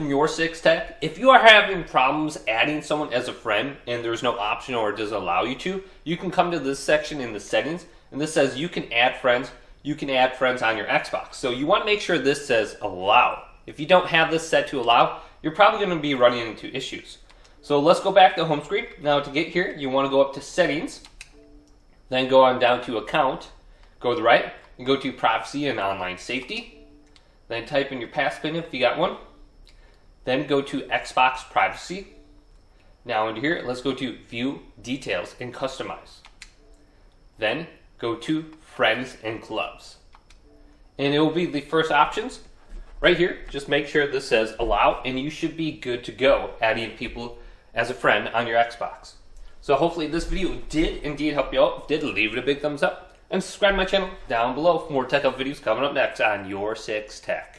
from YourSixTech. If you are having problems adding someone as a friend and there's no option or it doesn't allow you to, you can come to this section in the settings, and this says you can add friends. You can add friends on your Xbox. So you want to make sure this says allow. If you don't have this set to allow, you're probably going to be running into issues. So let's go back to home screen. Now to get here, you want to go up to settings, then go on down to account, go to the right, and go to privacy and online safety. Then type in your passpin if you got one. Then go to Xbox privacy. Now into here, let's go to view details and customize. Then go to friends and clubs. And it will be the first options. Right here, just make sure this says allow, and you should be good to go adding people as a friend on your Xbox. So hopefully this video did indeed help you out. If it did, leave it a big thumbs up and subscribe to my channel down below for more tech up videos coming up next on YourSixTech.